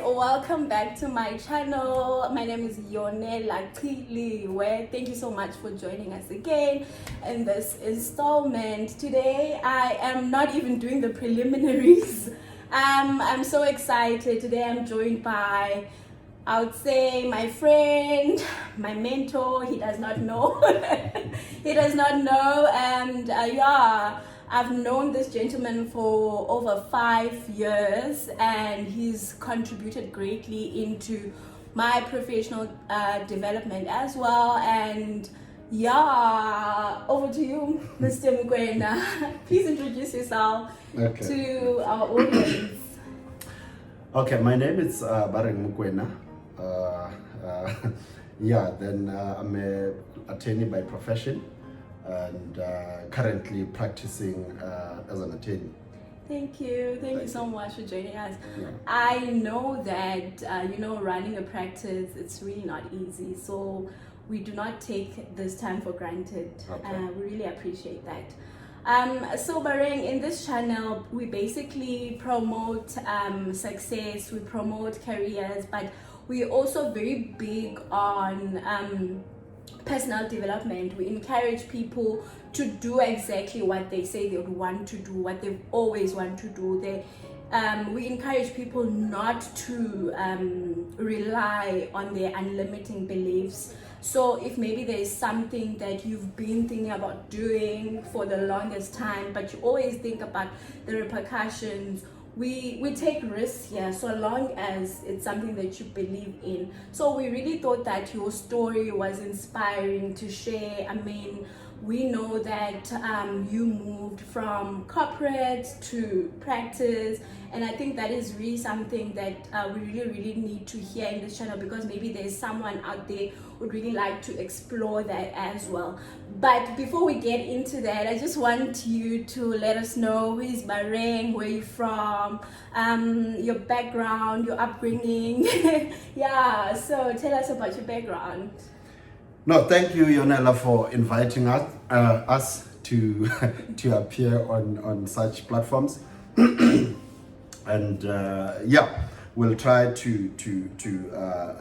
welcome back to my channel. My name is Yonela Kiliwe. Thank you so much for joining us again in this installment. Today I am not even doing the preliminaries. I'm so excited. Today I'm joined by, I would say, my friend, my mentor. He does not know. He does not know, and I've known this gentleman for over 5 years, and he's contributed greatly into my professional development as well. And over to you, Mr. Mokoena. Please introduce yourself to our audience. Okay, my name is Mokoena. I'm an attorney by profession, and currently practicing as an attorney. Thank you so much for joining us. Yeah. I know that running a practice, it's really not easy, so we do not take this time for granted. Okay. We really appreciate that. So Bareng, in this channel we basically promote success, we promote careers, but we're also very big on personal development. We encourage people to do exactly what they say they would want to do, what they've always wanted to do. We encourage people not to rely on their unlimiting beliefs. So if maybe there's something that you've been thinking about doing for the longest time, but you always think about the repercussions, we take risks here so long as it's something that you believe in. So we really thought that your story was inspiring to share. I mean, we know that you moved from corporate to practice, and I think that is really something that we really need to hear in this channel, because maybe there's someone out there who would really like to explore that as well. But before we get into that, I just want you to let us know who is Bareng, where you're from, your background, your upbringing. So tell us about your background. No, thank you, Yonela, for inviting us to to appear on such platforms. And we'll try to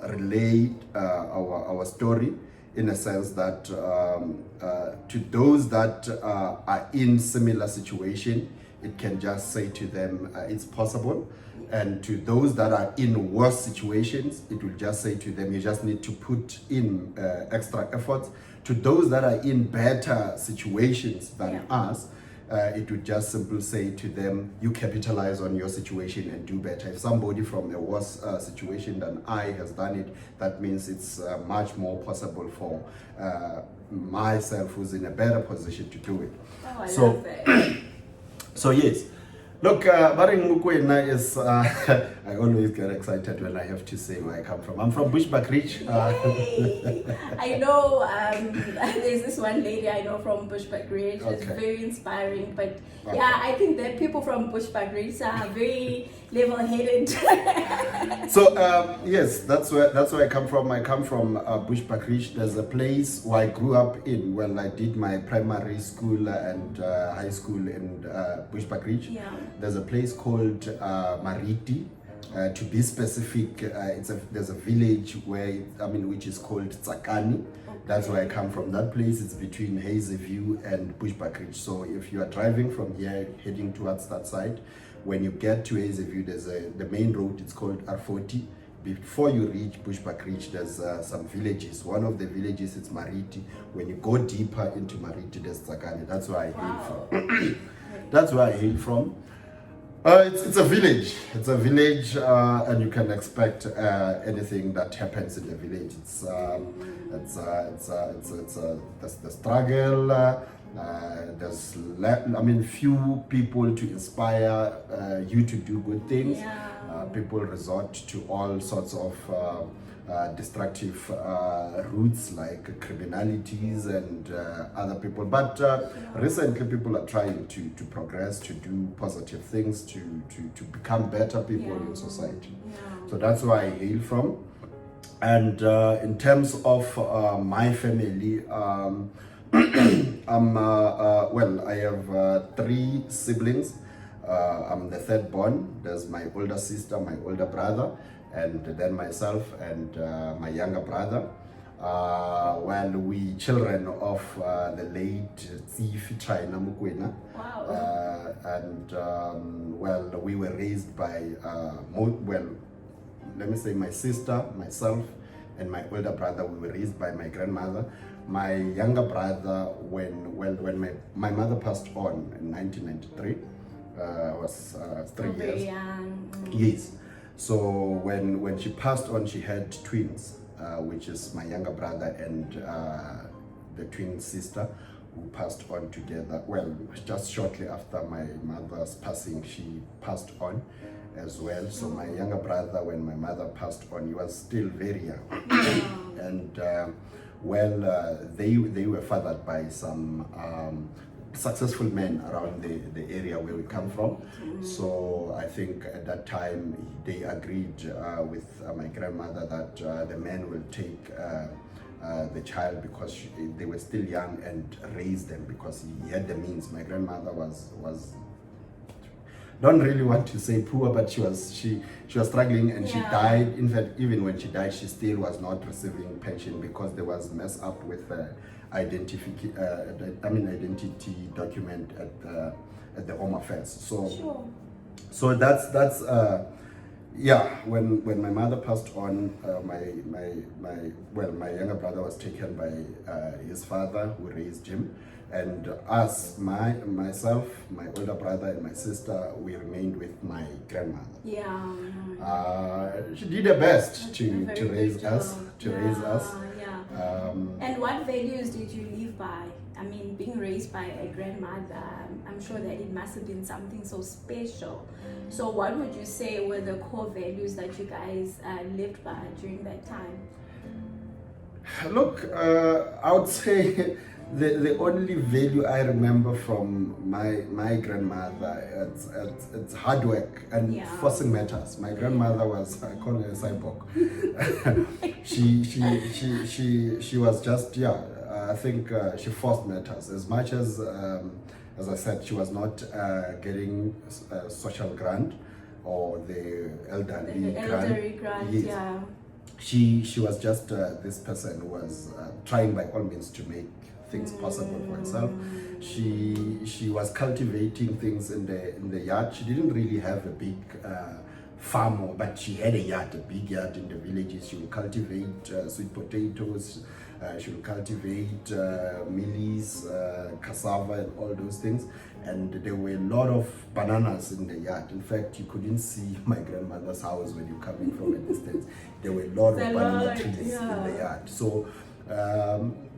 relay our story in a sense that to those that are in similar situation, it can just say to them it's possible. And to those that are in worse situations, it will just say to them, you just need to put in extra effort. To those that are in better situations than us, it would just simply say to them, you capitalize on your situation and do better. If somebody from a worse situation than I has done it, that means it's much more possible for myself, who's in a better position, to do it. Oh, I love that. So yes. Look, Bareng Mokoena is, I always get excited when I have to say where I come from. I'm from Bushbuckridge. I know there's this one lady I know from Bushbuckridge. It's very inspiring, but I think that people from Bushbuckridge are very level-headed. So yes, that's where I come from. I come from Bushbuckridge. There's a place where I grew up in. Well, I did my primary school and high school in Bushbuckridge. Yeah. There's a place called Mariti. To be specific, there's a village which is called Tsakani. That's where I come from. That place is between Hazyview and Bushbuckridge. So if you are driving from here heading towards that side, when you get to Hazyview, there's the main road. It's called R40. Before you reach Bushbuckridge, there's some villages. One of the villages is Mariti. When you go deeper into Mariti, there's Tsakani. That's where I hail from. That's where I hail from. It's a village. It's a village, and you can expect anything that happens in the village. It's the struggle. There's few people to inspire you to do good things. People resort to all sorts of destructive roots like criminalities and other people, but recently people are trying to progress, to do positive things, to become better people in society. So that's where I hail from. And in terms of my family, I have 3 siblings. I'm the third born. There's my older sister, my older brother, and then myself and my younger brother. Well, we children of the late Director Mokoena. Wow. And well, we were raised by let me say my sister, myself, and my older brother. We were raised by my grandmother. My younger brother, when my mother passed on in 1993, was 3 Very years. young. Yes. So when she passed on, she had twins, which is my younger brother and the twin sister, who passed on together. Well, just shortly after my mother's passing, she passed on as well. So my younger brother, when my mother passed on, he was still very young. And they were fathered by some successful men around the area where we come from. So I think at that time they agreed with my grandmother that the men will take the child because they were still young and raise them because he had the means. My grandmother was don't really want to say poor, but she was struggling, and she died. In fact, even when she died, she still was not receiving pension because there was mess up with identity document at the Home Affairs. So that's yeah. When my mother passed on, my younger brother was taken by his father, who raised him. And us, myself, my older brother, and my sister, we remained with my grandmother. She did her best to raise us. And what values did you live by? I mean, being raised by a grandmother, I'm sure that it must have been something so special. So what would you say were the core values that you guys lived by during that time? Look, I would say the only value I remember from my grandmother, it's hard work and forcing matters. My grandmother was, I call her a cyborg. she was just, I think she forced matters as much as I said, she was not getting social grant or the elderly grant. Yes. She was just this person who was trying by all means to make things possible for herself. She was cultivating things in the yard. She didn't really have a big farm, but she had a big yard in the villages. She would cultivate sweet potatoes. She would cultivate mealies, cassava, and all those things. And there were a lot of bananas in the yard. In fact, you couldn't see my grandmother's house when you're coming from a distance. There were a lot of banana trees in the yard. So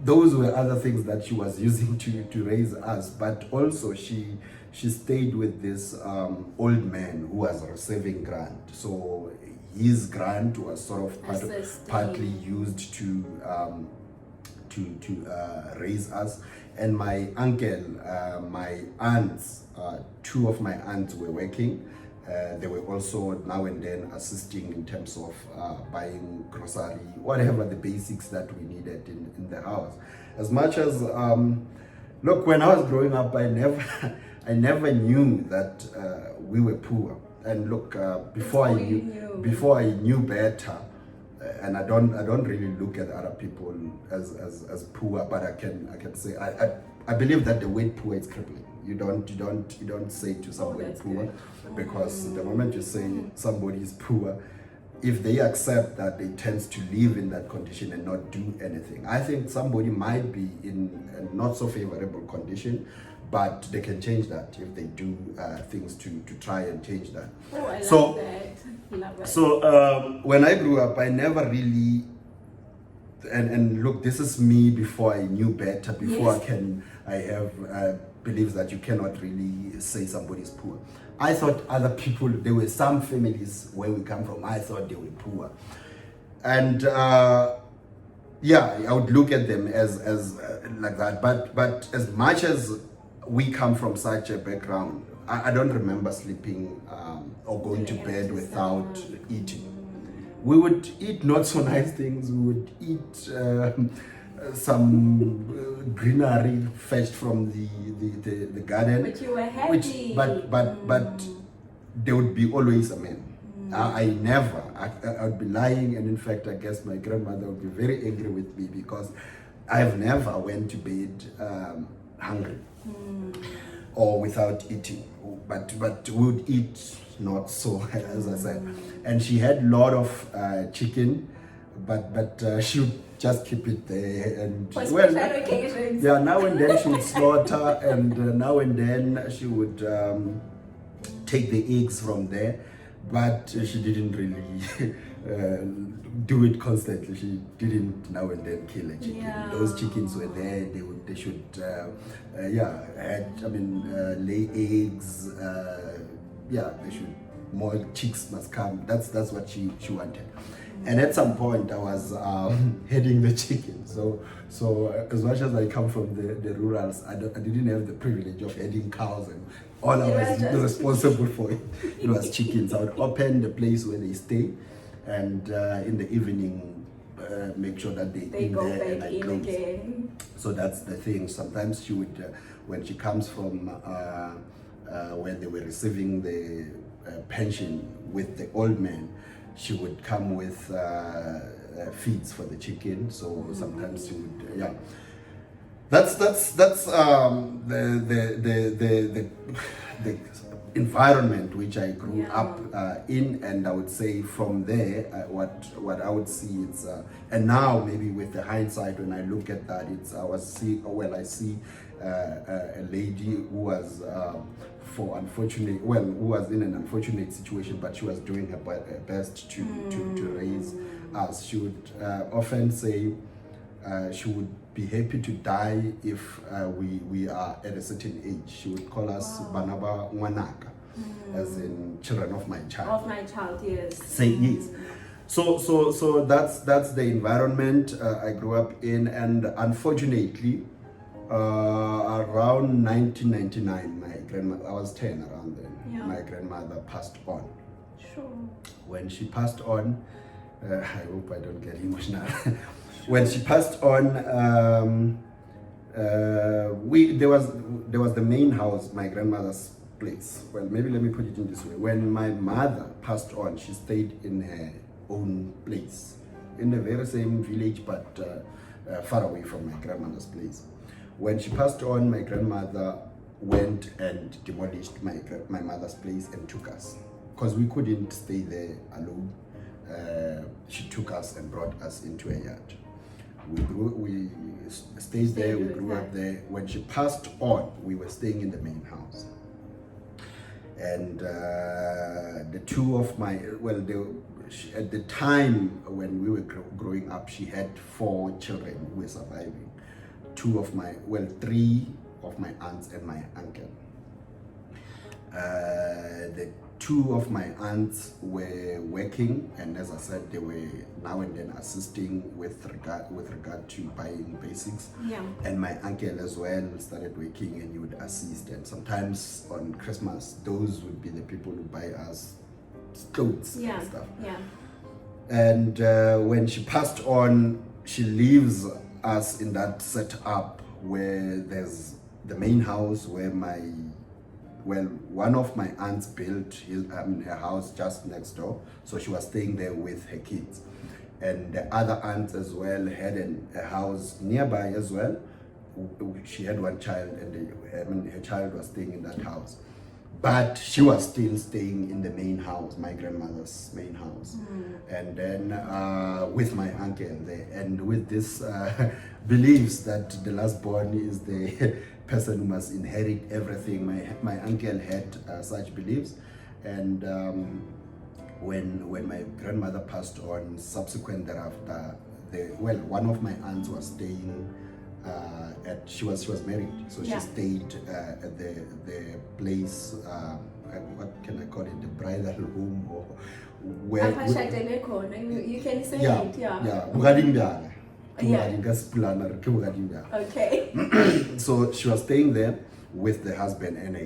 those were other things that she was using to raise us. But also she stayed with this old man who was receiving grant. So his grant was sort of partly used to raise us. And my uncle, my aunts, two of my aunts were working. They were also now and then assisting in terms of buying grocery, whatever the basics that we needed in the house. As much as, look, when I was growing up, I never knew that we were poor. And look, before I knew better, and I don't really look at other people as poor, but I can say I believe that the word poor is crippling. You don't say to somebody poor, because the moment you say somebody is poor, if they accept that, they tend to live in that condition and not do anything. I think somebody might be in a not so favorable condition, but they can change that if they do things to try and change that. Oh, I love that. So when I grew up, I never really, and look, this is me before I knew better, before I have beliefs that you cannot really say somebody's poor. I thought other people, there were some families where we come from, I thought they were poor. And I would look at them as like that. But as much as we come from such a background, I don't remember sleeping or going to bed without eating. We would eat not so nice things. We would eat greenery fetched from the garden. But you were happy. But there would be always a man. I never, I would be lying, and in fact, I guess my grandmother would be very angry with me because I've never went to bed hungry or without eating. But would eat not so, as I said. And she had a lot of chicken, but she would just keep it there. And for special occasions. Yeah, now and then she would slaughter, and now and then she would take the eggs from there. But she didn't really do it constantly. She didn't now and then kill a chicken. Yeah. Those chickens were there. They should lay eggs. They should, more chicks must come. That's what she wanted. And at some point I was heading the chicken. So as much as I come from the rurals, I didn't have the privilege of heading cows, and all I was responsible for it was chickens. I would open the place where they stay, and in the evening make sure that they go there back and I in close. again. So that's the thing. Sometimes she would, when she comes from when they were receiving the pension with the old man, she would come with feeds for the chicken. So sometimes she would, That's the environment which I grew up in, and I would say from there, what I would see is, and now maybe with the hindsight when I look at that, I see a lady who was who was in an unfortunate situation, but she was doing her best to raise us. She would often say she would be happy to die if we are at a certain age. She would call us Banaba Wanaka, as in children of my child. Of my child, yes. Say yes. So that's the environment I grew up in, and unfortunately, around 1999, my grandmother, I was 10 around then, my grandmother passed on. Sure. When she passed on, I hope I don't get emotional. When she passed on, there was the main house, my grandmother's place. Well, maybe let me put it in this way. When my mother passed on, she stayed in her own place, in the very same village, but far away from my grandmother's place. When she passed on, my grandmother went and demolished my mother's place and took us, because we couldn't stay there alone. She took us and brought us into a yard. We stayed there, we grew up there. When she passed on, we were staying in the main house. And the two of my, at the time when we were growing up, she had 4 children who were surviving. 3 of my aunts and my uncle. The 2 of my aunts were working, and as I said, they were now and then assisting with regard to buying basics. Yeah. And my uncle as well started working, and he would assist. And sometimes on Christmas, those would be the people who buy us clothes and stuff. Yeah. And when she passed on, she leaves us in that setup where there's the main house where one of my aunts built her house just next door, so she was staying there with her kids. And the other aunt as well had a house nearby as well. She had 1 child, and her child was staying in that house. But she was still staying in the main house, my grandmother's main house. And then with my uncle there, and with this beliefs that the last born is the person who must inherit everything. My uncle had such beliefs, and when my grandmother passed on, subsequent thereafter, one of my aunts was staying she was married, so she stayed at the place, what can I call it, the bridal home, or where you can say it. Okay. So she was staying there with the husband and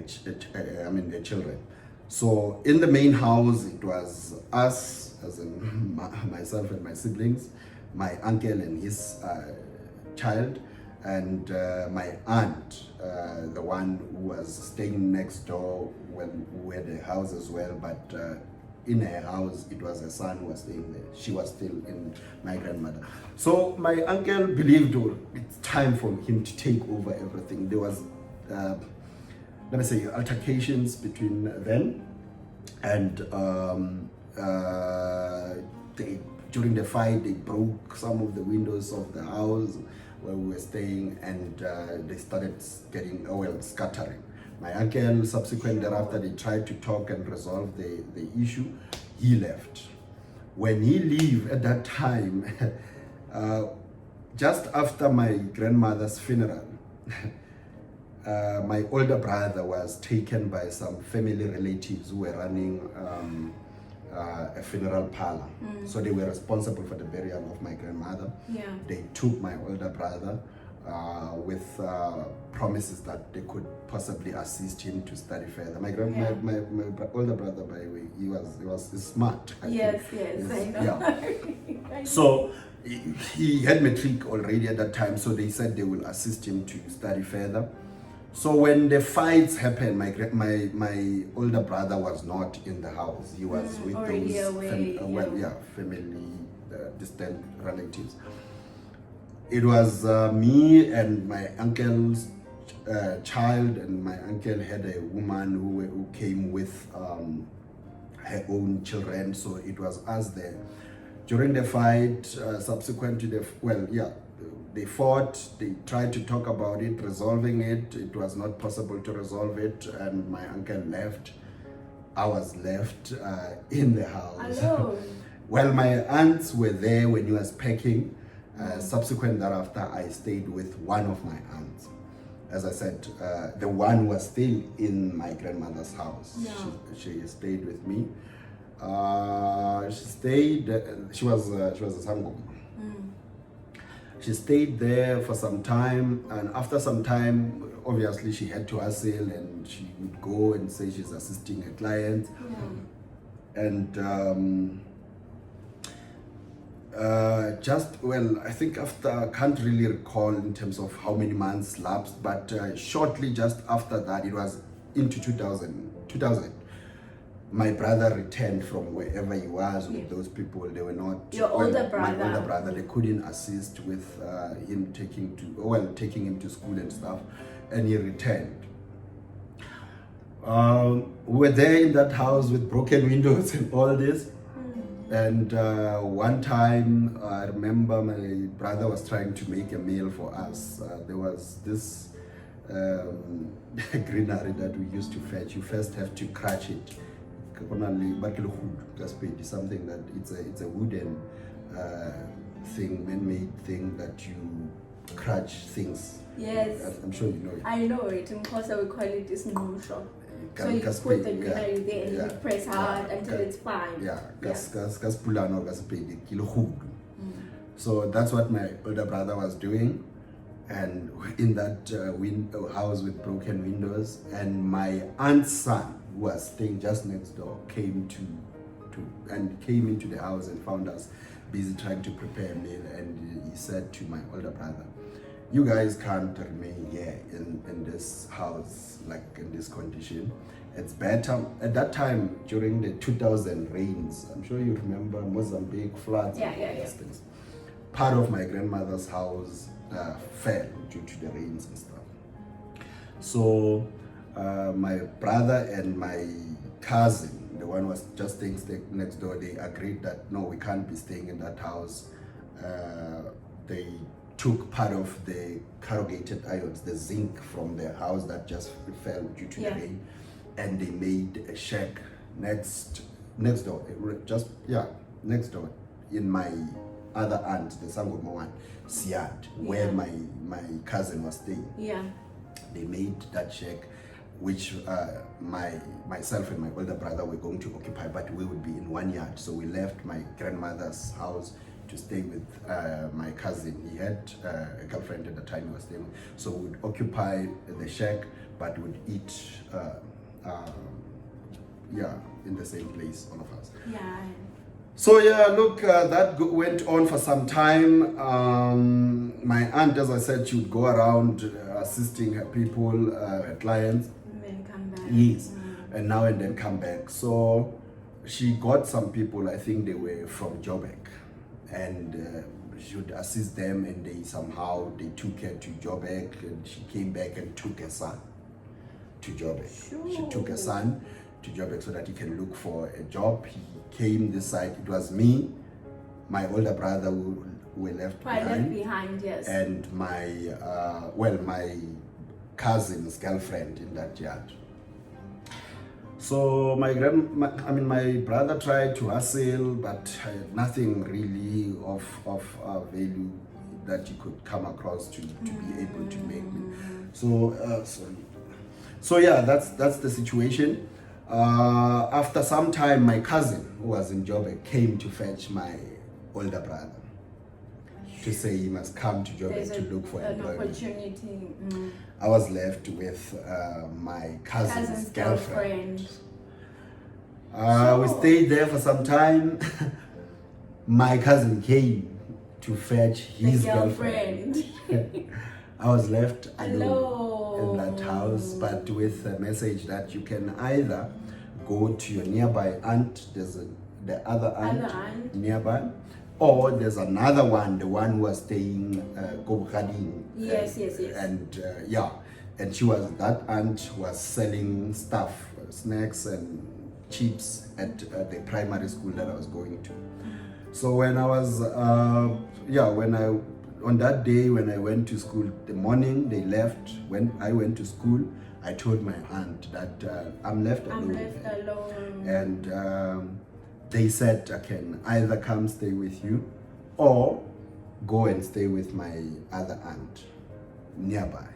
the children. So in the main house, it was us, as in myself and my siblings, my uncle and his child, and my aunt, the one who was staying next door when we had a house as well, but in her house it was her son who was staying there. She was still in my grandmother. So my uncle believed it's time for him to take over everything. There was let me say altercations between them, and during the fight they broke some of the windows of the house where we were staying, and they started getting scattering. My uncle subsequently thereafter, they tried to talk and resolve the issue. He left. When he leave at that time, just after my grandmother's funeral, my older brother was taken by some family relatives who were running a funeral parlor. So they were responsible for the burial of my grandmother. Yeah. They took my older brother with promises that they could possibly assist him to study further. My older brother, by the way, he was smart. Yes, I know. Yeah. So he had matric already at that time, so they said they will assist him to study further. So when the fights happened, my older brother was not in the house. He was with those family distant relatives. It was me and my uncle's child, and my uncle had a woman who came with her own children. So it was us there. During the fight, subsequent to they fought, they tried to talk about it, resolving it. It was not possible to resolve it, and my uncle left. I was left in the house. Alone. Well, my aunts were there when he was packing. Subsequent thereafter, I stayed with one of my aunts. As I said, the one was still in my grandmother's house. Yeah. She stayed with me. She stayed. She was a sangoma. She stayed there for some time, and after some time, obviously she had to hustle, and she would go and say she's assisting a client. Yeah. And I think after, I can't really recall in terms of how many months lapsed, but shortly just after that, it was into 2000. My brother returned from wherever he was with those people. They were not your older brother. My older brother. They couldn't assist with him taking him to school and stuff, and he returned. We were there in that house with broken windows and all this. And one time, I remember my brother was trying to make a meal for us. There was this greenery that we used to fetch. You first have to crush it. Something that it's a wooden thing, man-made thing that you crush things. Yes. I'm sure you know it. I know it. In Kosa we call it this ngqusho. So you put the greenery there and you press hard until it's fine. So that's what my older brother was doing, and in that house with broken windows, and my aunt's son, who was staying just next door, came into the house and found us busy trying to prepare a meal, and he said to my older brother, "You guys can't remain here in this house, like in this condition. It's better." At that time, during the 2000 rains, I'm sure you remember Mozambique floods and all these things. Part of my grandmother's house fell due to the rains and stuff. So my brother and my cousin, the one who was just staying next door, they agreed that no, we can't be staying in that house. They took part of the corrugated irons, the zinc from their house that just fell due to the rain, and they made a shack next door, next door, in my other aunt, the Sangoma one, Siad, where my cousin was staying. Yeah. They made that shack, which myself and my older brother were going to occupy, but we would be in one yard. So we left my grandmother's house to stay with my cousin. He had a girlfriend at the time he was staying with. So we would occupy the shack, but would eat in the same place, all of us. Yeah. So yeah, look, that went on for some time. My aunt, as I said, she would go around assisting her people, her clients. And then come back. Yes, and now and then come back. So she got some people, I think they were from Joburg, and she would assist them, and they took her to Joburg, and she came back and took her son to Joburg. She took her son to Joburg so that he can look for a job. He came this side. It was me, my older brother who were left behind, yes, and my my cousin's girlfriend in that yard. So my brother tried to hustle, but nothing really of value that he could come across to be able to make me. So yeah, that's the situation. After some time, my cousin, who was in Joburg, came to fetch my older brother to say he must come to Joburg to look for employment. Opportunity. I was left with my cousin's girlfriend. We stayed there for some time. My cousin came to fetch his girlfriend. I was left alone in that house, but with a message that you can either go to your nearby aunt, there's the other aunt nearby, or there's another one, the one who was staying Ramokgadi. Yes. And and that aunt was selling stuff, snacks and chips at the primary school that I was going to. So when I was on that day when I went to school, the morning they left, when I went to school, I told my aunt that I'm left alone. And they said I can either come stay with you or go and stay with my other aunt nearby.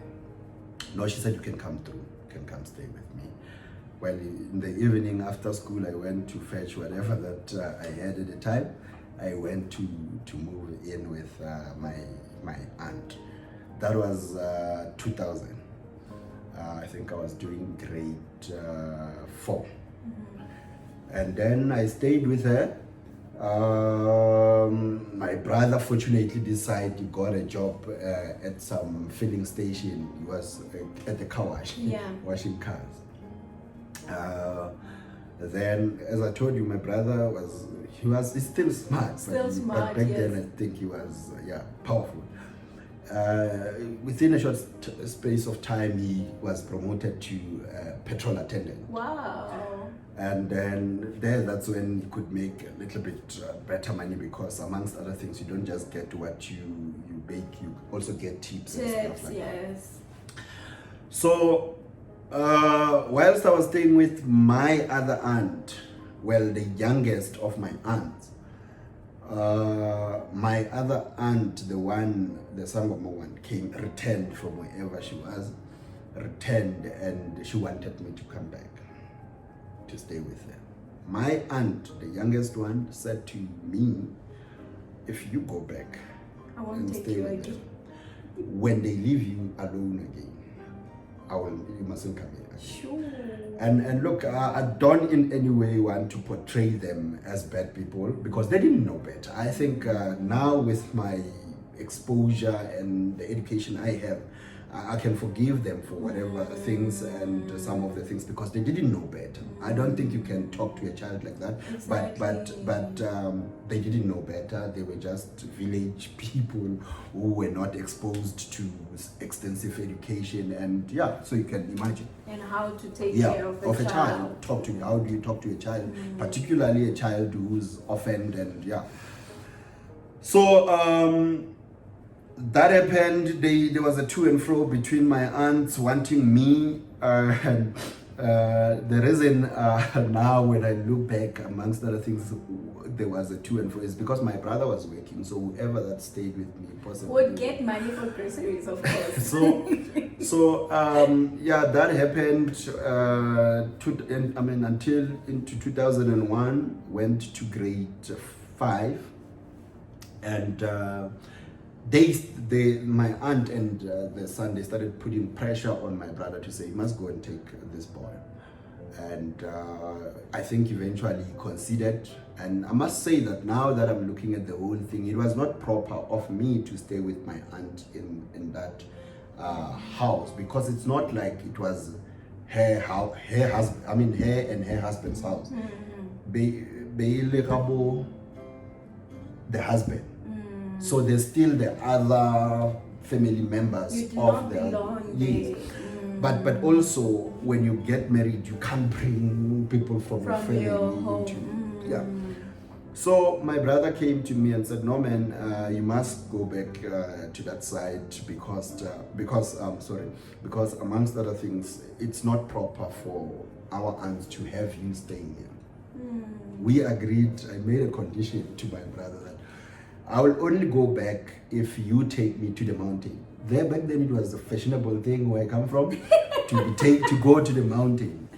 No, she said you can come through, you can come stay with me. Well, in the evening after school, I went to fetch whatever that I had at the time. I went to move in with my aunt. That was 2000. I think I was doing grade 4. And then I stayed with her. My brother fortunately decided he got a job at some filling station. He was at the car wash, washing cars. Then, as I told you, my brother he's still smart. But back then I think he was powerful. Within a short space of time, he was promoted to petrol attendant. Wow. And then that's when you could make a little bit better money, because amongst other things, you don't just get what you bake, you also get tips and stuff like that. So whilst I was staying with my other aunt, the youngest of my aunts, my other aunt, the Sangoma one, returned from wherever she was, and she wanted me to come back to stay with her. My aunt, the youngest one, said to me, if you go back, I won't take you again. them, when they leave you alone again, you mustn't come here. Sure. And look, I don't in any way want to portray them as bad people, because they didn't know better. I think now with my exposure and the education I have, I can forgive them for whatever things and some of the things, because they didn't know better. I don't think you can talk to a child like that. Exactly. But they didn't know better. They were just village people who were not exposed to extensive education, and so you can imagine. And how to take care of a child. How do you talk to a child, particularly a child who's orphaned, and So that happened. There was a to and fro between my aunts wanting me. And the reason now, when I look back, amongst other things, there was a to and fro is because my brother was working. So whoever that stayed with me possibly would get money for groceries, of course. so that happened. Until into 2001, went to grade 5, and. My aunt and the son, they started putting pressure on my brother to say, he must go and take this boy. And I think eventually he considered. And I must say that now that I'm looking at the whole thing, it was not proper of me to stay with my aunt in that house, because it's not like it was her husband. I mean, her and her husband's house. The husband. So there's still the other family members You do of not the belong yes. there. But also when you get married, you can't bring people from your family your home. into yeah. So my brother came to me and said, "No, man, you must go back to that side because amongst other things, it's not proper for our aunts to have you staying here." We agreed. I made a condition to my brother that I will only go back if you take me to the mountain. There back then it was a fashionable thing where I come from to go to the mountain.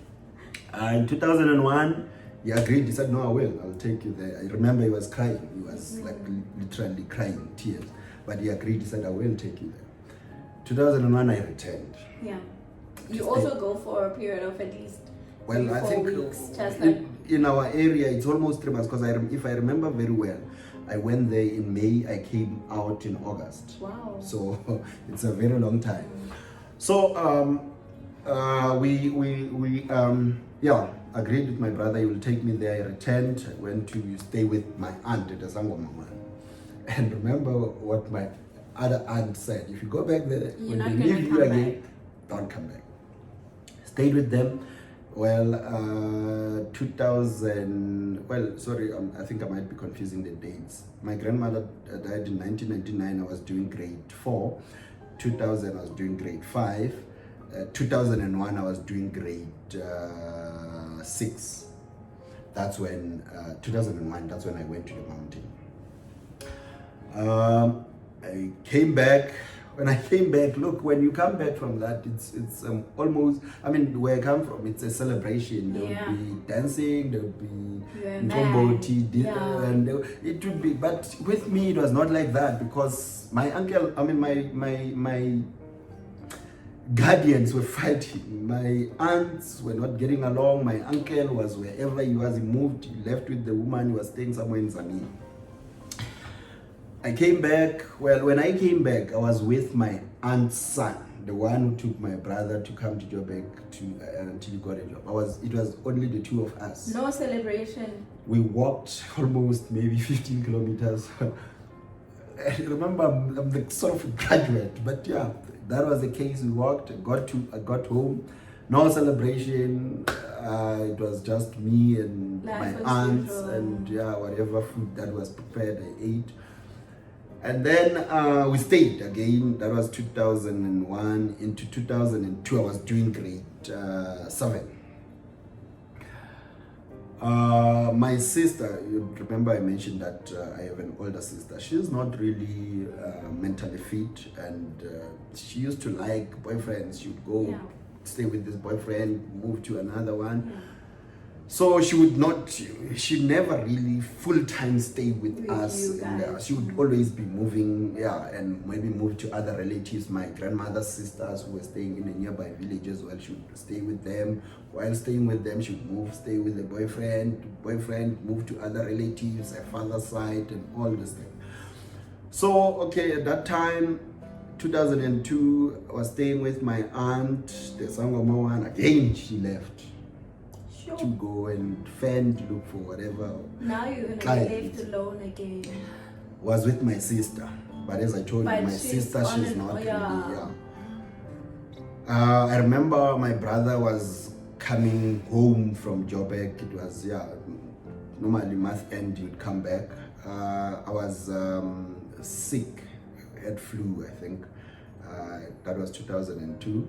In 2001, he agreed. He said, "No, I'll take you there." I remember he was crying. He was like literally crying, tears. But he agreed. He said, "I will take you there." 2001, I returned. Yeah. You also go for a period of at least Well, 3-4 I think weeks, just like in our area, it's almost 3 months, because if I remember very well, I went there in May, I came out in August. wow. So it's a very long time. So we agreed with my brother. He will take me there. I returned. I went to stay with my aunt at Asangomama. And remember what my other aunt said: if you go back there, You're when not they gonna leave you come again, don't come back. Stayed with them. Well, 2000, I think I might be confusing the dates. My grandmother died in 1999. I was doing grade 4. 2000, I was doing grade 5. 2001, I was doing grade 6. That's when, 2001, that's when I went to the mountain. I came back. When I came back, look, when you come back from that, it's almost, I mean, where I come from, it's a celebration. There would be dancing, there would be tea, and it would be, but with me, it was not like that, because my uncle, I mean, my guardians were fighting. My aunts were not getting along. My uncle was wherever he was, he moved, he left with the woman, he was staying somewhere in Zambia. I came back. Well, when I came back, I was with my aunt's son, the one who took my brother to come to Joburg until he got a job. It was only the two of us. No celebration. We walked almost maybe 15 kilometers. I remember I'm the sort of graduate, but yeah, that was the case. We walked. I got home. No celebration. It was just me and my aunts and whatever food that was prepared, I ate. And then we stayed again. That was 2001. Into 2002, I was doing grade 7. My sister, you remember I mentioned that I have an older sister. She's not really mentally fit, and she used to like boyfriends. She would go stay with this boyfriend, move to another one. So she never really full-time stay with us. She would always be moving, and maybe move to other relatives. My grandmother's sisters who were staying in a nearby village as well, she would stay with them. While staying with them, she would stay with the boyfriend, move to other relatives, her father's side, and all this thing. So, at that time, 2002, I was staying with my aunt, the Sangoma one. Again, she left to go and fend, look for whatever. Now you're gonna be left alone again. Was with my sister, but as I told you, my sister, she's not really. I remember my brother was coming home from Joburg. It was normally month end he would come back. I was sick, had flu, I think. That was 2002.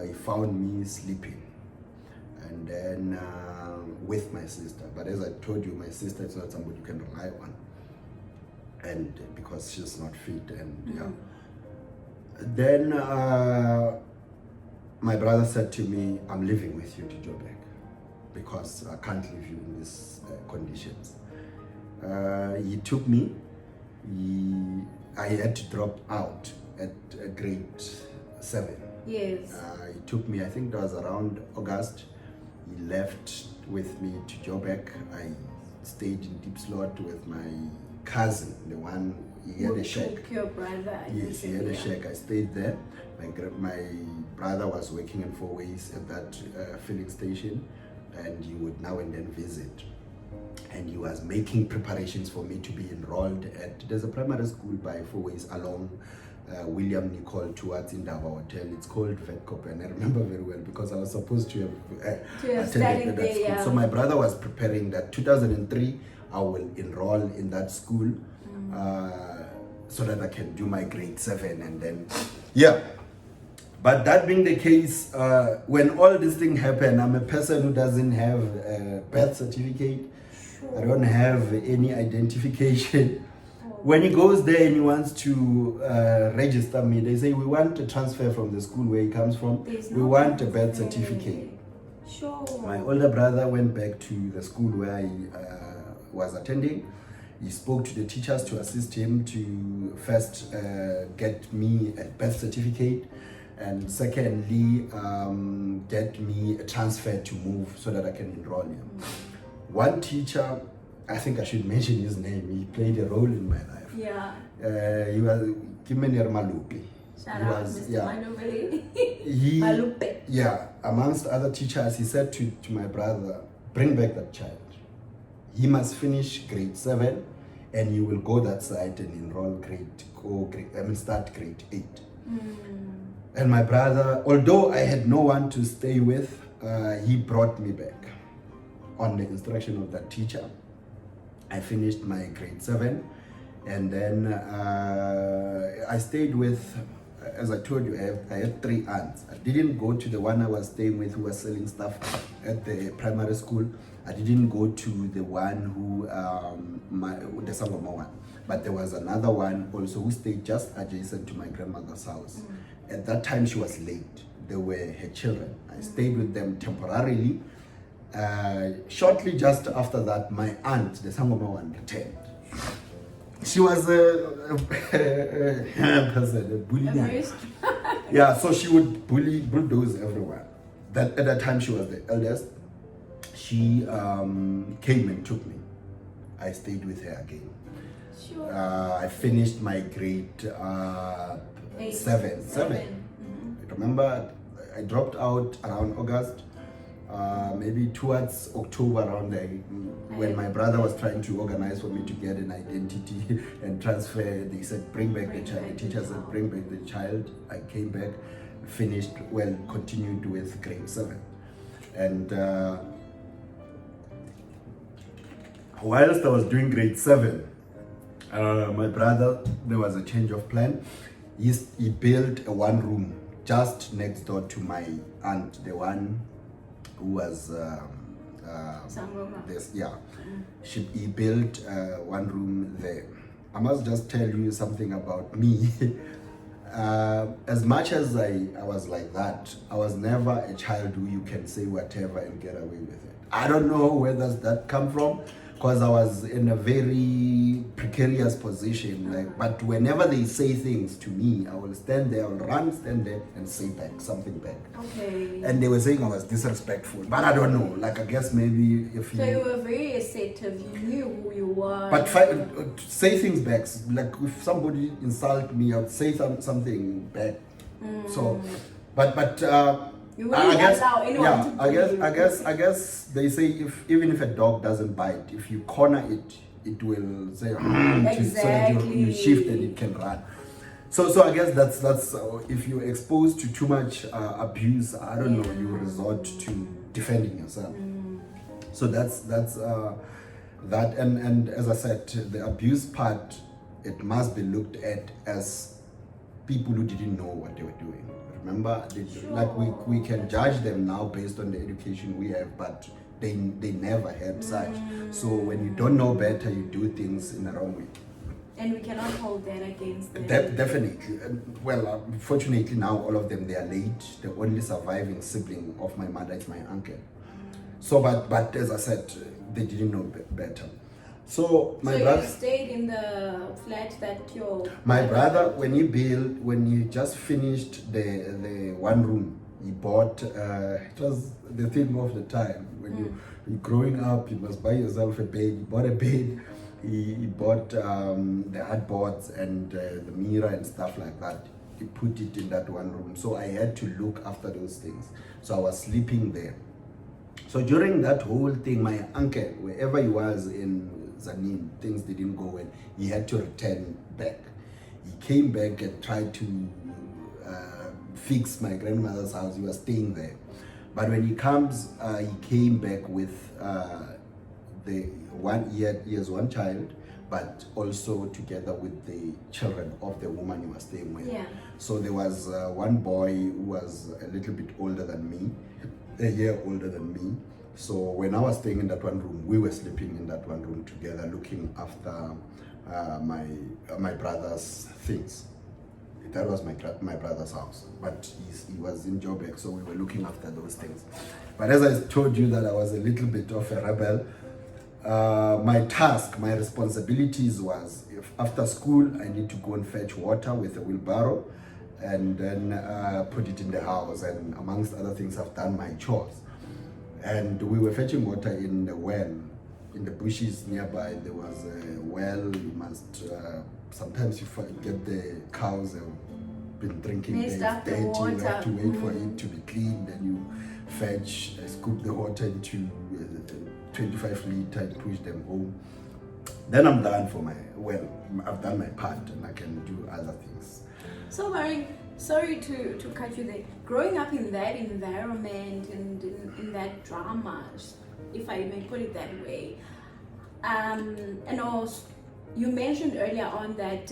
He found me sleeping. And then with my sister. But as I told you, my sister is not somebody you can rely on. And because she's not fit, and Then my brother said to me, "I'm living with you to Joburg because I can't leave you in these conditions." He took me. I had to drop out at grade 7. Yes. He took me, I think that was around August. He left with me to Joburg. I stayed in Deep Slot with my cousin, the one, he had a shack. Your brother. Yes, he had a shack. I stayed there. My brother was working in Four Ways at that filling station, and he would now and then visit. And he was making preparations for me to be enrolled at, there's a primary school by Four Ways along William Nicole towards Indaba Hotel. It's called Vetcop, and I remember very well because I was supposed to have attended that school. So my brother was preparing that 2003 I will enroll in that school so that I can do my grade 7, and then but that being the case, when all this thing happened, I'm a person who doesn't have a birth certificate. I don't have any identification. When he goes there and he wants to register me, they say, we want a transfer from the school where he comes from. We want a birth certificate. Sure. My older brother went back to the school where he was attending. He spoke to the teachers to assist him to first get me a birth certificate, and secondly, get me a transfer to move so that I can enroll him. One teacher, I think I should mention his name, he played a role in my life. Yeah. He was Kimenyer Malupe. Shout out, Mr. Malupe. Yeah, amongst other teachers, he said to my brother, bring back that child. He must finish grade 7 and you will go that side and enroll start grade 8. And my brother, although I had no one to stay with, he brought me back on the instruction of that teacher. I finished my grade 7, and then I stayed with, as I told you, I had 3 aunts. I didn't go to the one I was staying with who was selling stuff at the primary school. I didn't go to the one who, the Sangoma one, but there was another one also who stayed just adjacent to my grandmother's house. At that time she was late. They were her children. I stayed with them temporarily. Shortly just after that, my aunt, the Sangoma one, returned. She was a bully. Yeah, so she would bulldoze everyone. At that time she was the eldest. She came and took me. I stayed with her again. Sure. I finished my grade 7. Remember, I dropped out around August. Maybe towards October around there, when my brother was trying to organize for me to get an identity and transfer, they said bring back the child. The teacher said bring back the child. I came back, finished, continued with grade 7. And whilst I was doing grade 7, my brother, there was a change of plan. He built a 1-room just next door to my aunt, the one who was he built 1 room there. I must just tell you something about me. As much as I was like that, I was never a child who you can say whatever and get away with it. I don't know where does that come from, because I was in a very precarious position. But whenever they say things to me, I will stand there, stand there and say something back. Okay. And they were saying I was disrespectful, but I don't know. I guess maybe if you... So you were very assertive. You knew who you were. But say things back. Like if somebody insult me, I would say something back. So, but. You wouldn't allow anyone to I guess they say even if a dog doesn't bite, if you corner it, it will say exactly. so that you shift and it can run. So I guess that's if you're exposed to too much abuse, I don't know, you resort to defending yourself. So that's that, and as I said, the abuse part, it must be looked at as people who didn't know what they were doing. Remember, we can judge them now based on the education we have, but they never had such. So when you don't know better, you do things in the wrong way. And we cannot hold that against them. Definitely. Well, fortunately now all of them, they are late. The only surviving sibling of my mother is my uncle. So, but as I said, they didn't know better. So my brother. You stayed in the flat that your. My brother, when he just finished the 1 room, He bought, it was the thing of the time. When you're growing up, you must buy yourself a bed. He bought a bed, he bought the hardboards and the mirror and stuff like that. He put it in that one room. So I had to look after those things. So I was sleeping there. So during that whole thing, my uncle, wherever he was in Zanin, things didn't go well. He had to return back. He came back and tried to fix my grandmother's house. He was staying there. But when he comes, he came back with he has one child, but also together with the children of the woman he was staying with. Yeah. So there was one boy who was a little bit older than me, a year older than me. So when I was staying in that one room, we were sleeping in that one room together, looking after my brother's things. That was my brother's house, but he was in Joburg, so we were looking after those things. But as I told you that I was a little bit of a rebel, my responsibilities was, if after school I need to go and fetch water with a wheelbarrow and then put it in the house, and amongst other things I've done my chores. And we were fetching water in the well, in the bushes nearby. There was a well. You must sometimes you get the cows have been drinking Messed the up the dirty. You water. have to wait for it to be cleaned, then you fetch, scoop the water into 25 liter and push them home. Then I'm done for I've done my part and I can do other things. So Mary, sorry to cut you there. Growing up in that environment and in that drama, if I may put it that way, and also you mentioned earlier on that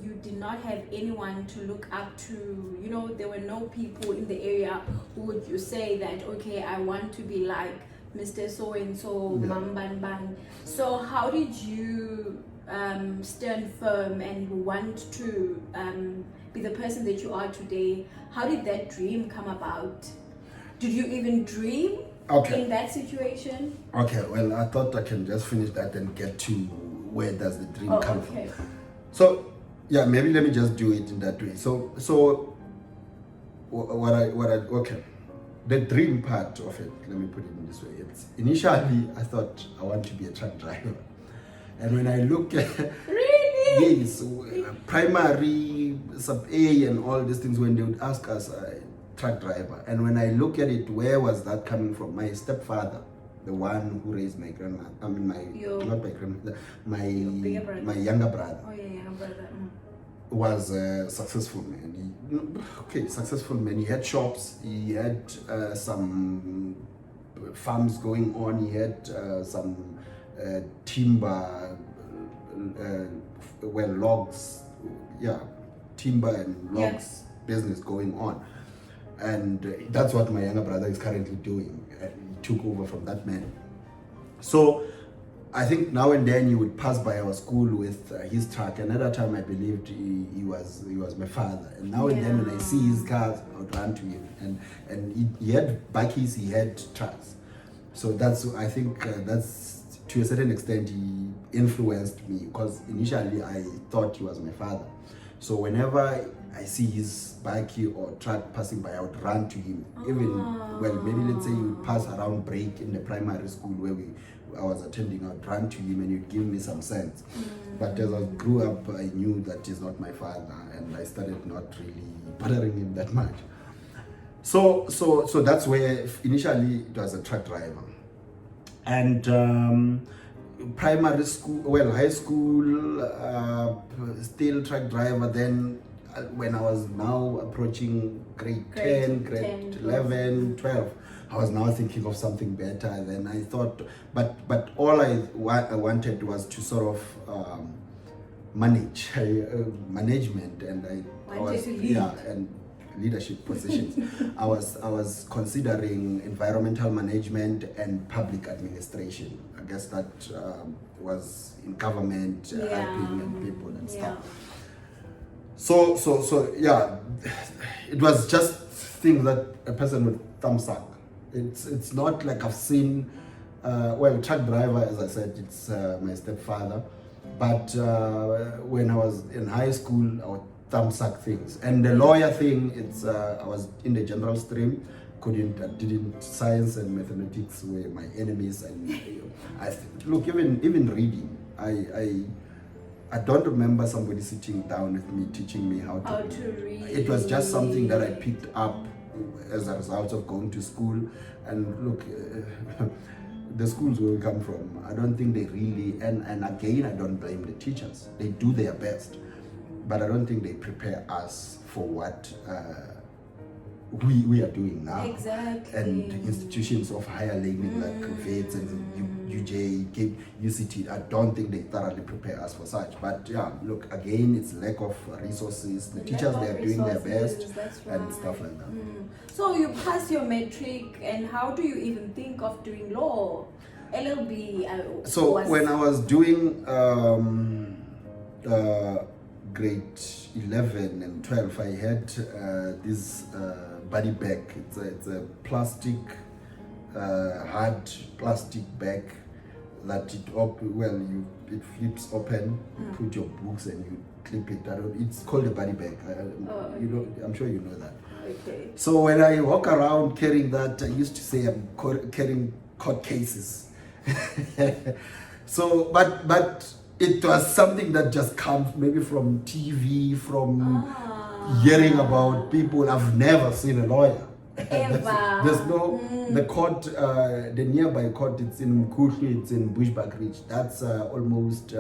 you did not have anyone to look up to. You know, there were no people in the area who would you say that, okay, I want to be like Mr. So-and-so, Yeah. Mam Ban Ban. So how did you stand firm and want to be the person that you are today? How did that dream come about? Did you even dream in that situation? Okay, well, I thought I can just finish that and get to where does the dream come from. So, yeah, maybe let me just do it in that way. So the dream part of it, let me put it in this way. It's initially I thought I want to be a truck driver. And when I look at Really? yes, primary, sub A and all these things, when they would ask us truck driver, and when I look at it, where was that coming from? My stepfather, the one who raised my grandmother, not my grandmother, my younger brother. Oh yeah, younger brother. Was a successful man. Successful man. He had shops, he had some farms going on, he had some timber, logs, timber and logs business going on. And that's what my younger brother is currently doing. He took over from that man. So I think now and then he would pass by our school with his truck. Another time I believed he was my father. And now and then when I see his cars, I would run to him. And he had buggies, he had trucks. So I think that's to a certain extent he influenced me, because initially I thought he was my father. So whenever I see his buggy or truck passing by, I would run to him. Maybe let's say he would pass around break in the primary school where I was attending. I would run to him and he'd give me some sense. But as I grew up, I knew that he's not my father, and I started not really bothering him that much. So that's where initially it was a truck driver. And primary school, high school, still truck driver. Then when I was now approaching grade 10, grade 11, 12, I was now thinking of something better. And then I thought, but all I wanted was to sort of management, and I was and leadership positions. I was considering environmental management and public administration. I guess that was in government, helping and people and stuff. So it was just things that a person would thumbs up. It's not like I've seen truck driver, as I said, it's my stepfather. But when I was in high school, I would thumbsuck things. And the lawyer thing, it's I was in the general stream, didn't science and mathematics were my enemies. And look, even reading, I don't remember somebody sitting down with me teaching me how to read. It was just something that I picked up as a result of going to school. And look, the schools where we come from, I don't think they really, and again, I don't blame the teachers. They do their best, but I don't think they prepare us for what we are doing now. Exactly. And institutions of higher learning like VETS and UJ, UCT, I don't think they thoroughly prepare us for such. But yeah, look, again, it's lack of resources. The teachers, they are doing their best and stuff like that. So you pass your matric, and how do you even think of doing law? LLB. So when I was doing grade 11 and 12, I had this body bag. It's a plastic, hard plastic bag that it flips open. You put your books and you clip it. It's called a body bag. You know, I'm sure you know that. Okay. So when I walk around carrying that, I used to say I'm carrying court cases. So, but it was something that just comes maybe from TV, from hearing about people. I've never seen a lawyer. Ever. There's no, the court, the nearby court, it's in Mkuhlu, it's in Bushbuckridge. That's almost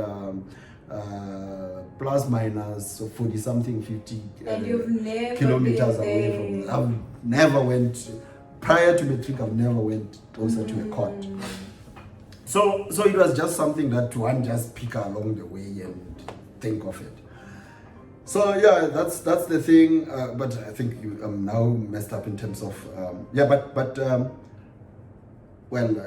plus minus 40 something, 50 and you've never kilometers been away there. from. I've never went, prior to matric, I've never went closer to a court. So it was just something that one just pick along the way and think of it. So yeah, that's the thing. But I think I'm now messed up in terms of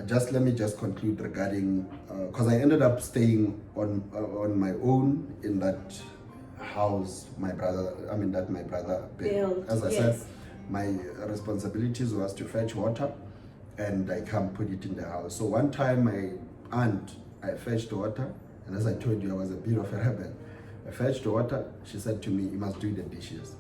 just let me just conclude regarding because I ended up staying on my own in that house my brother built. As I said, my responsibilities was to fetch water, and I can't put it in the house. So one time my aunt, I fetched water, and as I told you, I was a bit of a rebel. I fetched water, she said to me, you must do the dishes.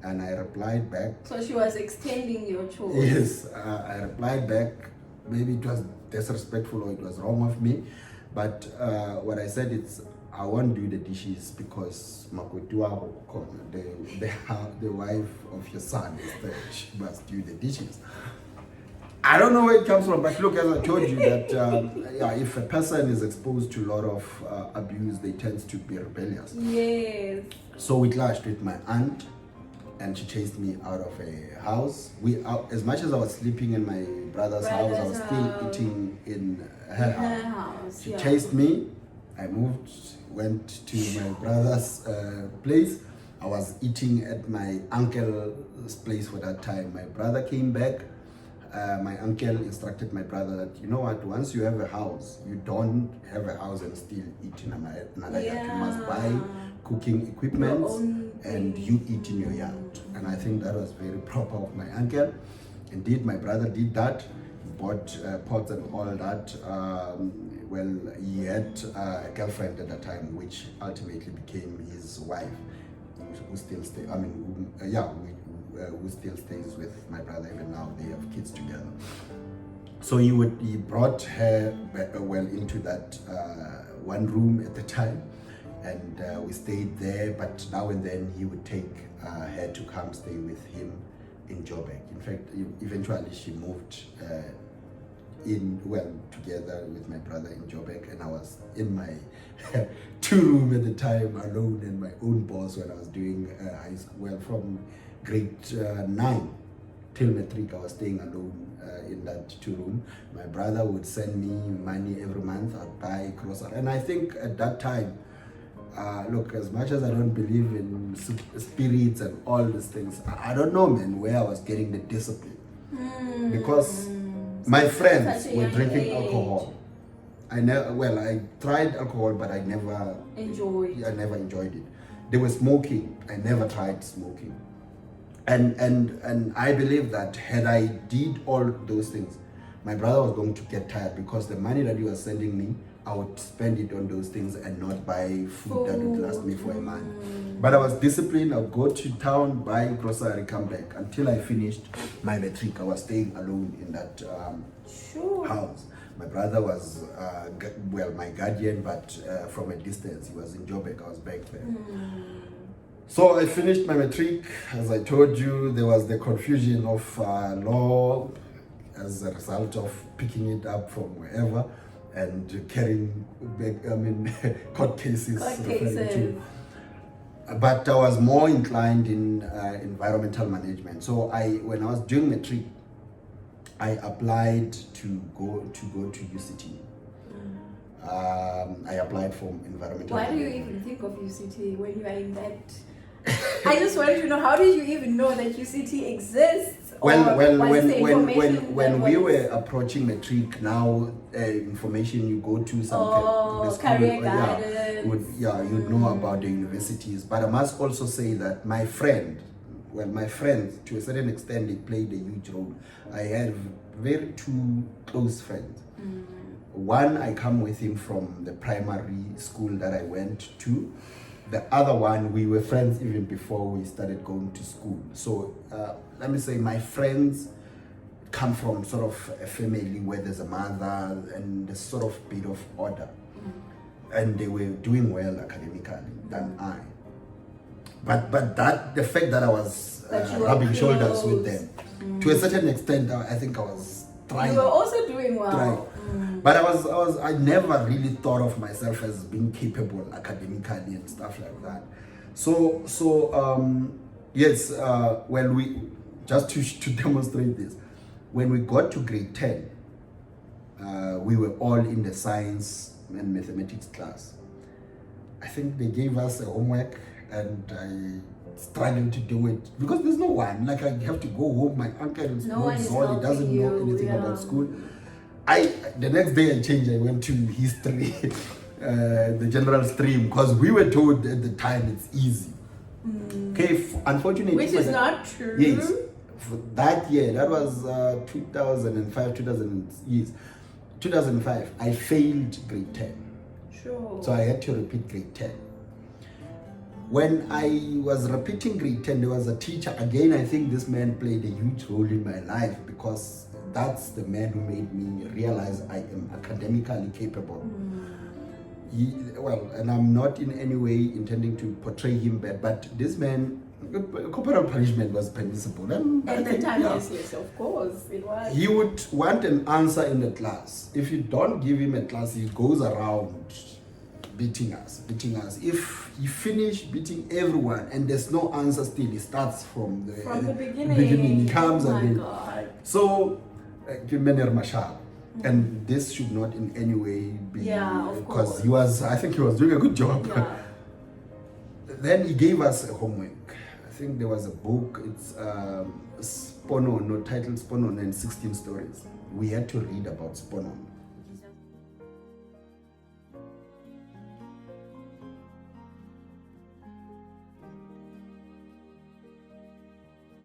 And I replied back. So she was extending your chores. Yes, I replied back, maybe it was disrespectful or it was wrong of me, but what I said is, I won't do the dishes because Makotua, the wife of your son, is that she must do the dishes. I don't know where it comes from, but look, as I told you that if a person is exposed to a lot of abuse, they tend to be rebellious. Yes. So we clashed with my aunt, and she chased me out of a house. As much as I was sleeping in my brother's house, I was still eating in her house. She chased me. I went to my brother's place. I was eating at my uncle's place for that time. My brother came back. My uncle instructed my brother that, you know what, once you have a house, you don't have a house and still eat in another yard. You must buy cooking equipment and you eat in your yard. And I think that was very proper of my uncle. Indeed, my brother did that. He bought pots and all that. He had a girlfriend at the time, which ultimately became his wife, who still stays. Who still stays with my brother even now. They have kids together. So he brought her into that one room at the time, and we stayed there. But now and then he would take her to come stay with him in Joburg. In fact, eventually she moved together with my brother in Joburg, and I was in my 2-room at the time alone, and my own boss when I was doing high school. From grade 9 till matric, I was staying alone in that 2-room. My brother would send me money every month. I'd buy groceries, and I think at that time, look, as much as I don't believe in spirits and all these things, I don't know, man, where I was getting the discipline. Because my friends were drinking alcohol. I tried alcohol, but I never enjoyed it. They were smoking. I never tried smoking. And I believe that had I did all those things, my brother was going to get tired, because the money that he was sending me I would spend it on those things and not buy food that would last me for a month. But I was disciplined. I would go to town, buy grocery, come back. Until I finished my matric, I was staying alone in that house. My brother was, my guardian, but from a distance. He was in Joburg, I was back there. So I finished my matric. As I told you, there was the confusion of law as a result of picking it up from wherever and carrying back, court cases. But I was more inclined in environmental management. So when I was doing matric, I applied to go to UCT. I applied for environmental. Why do you even think of UCT when you are in that? I just want to know, how did you even know that UCT exists? When we were approaching matric, now information you go to some the school, career guidance. you'd know about the universities. But I must also say that my friends, to a certain extent, they played a huge role. I had two close friends. One, I come with him from the primary school that I went to. The other one, we were friends even before we started going to school. So let me say my friends come from sort of a family where there's a mother and there's sort of bit of order. And they were doing well academically than I. But that the fact that I was rubbing shoulders with them, to a certain extent, I think I was trying. You were also doing well. But I never really thought of myself as being capable academically and stuff like that. So yes, when we, just to demonstrate this, when we got to grade 10, we were all in the science and mathematics class. I think they gave us a homework and I struggled to do it because there's no one. Like, I have to go home. My uncle is not Zol, he doesn't know anything about school. The next day I changed. I went to history, the general stream, because we were told at the time it's easy. Okay, unfortunately, which is not true. Yes, for that year, that was 2005, 2005. I failed grade 10. Sure. So I had to repeat grade 10. When I was repeating grade 10, there was a teacher. Again, I think this man played a huge role in my life because that's the man who made me realize I am academically capable. And I'm not in any way intending to portray him bad, but this man, corporal punishment was permissible. And at the time, yes, of course, it was. He would want an answer in the class. If you don't give him a class, he goes around beating us. If you finish beating everyone and there's no answer still, he starts from the beginning. He comes God. So, and this should not in any way be, because I think he was doing a good job. Then he gave us a homework. I think there was a book, it's titled Sponon and 16 Stories. We had to read about Sponon.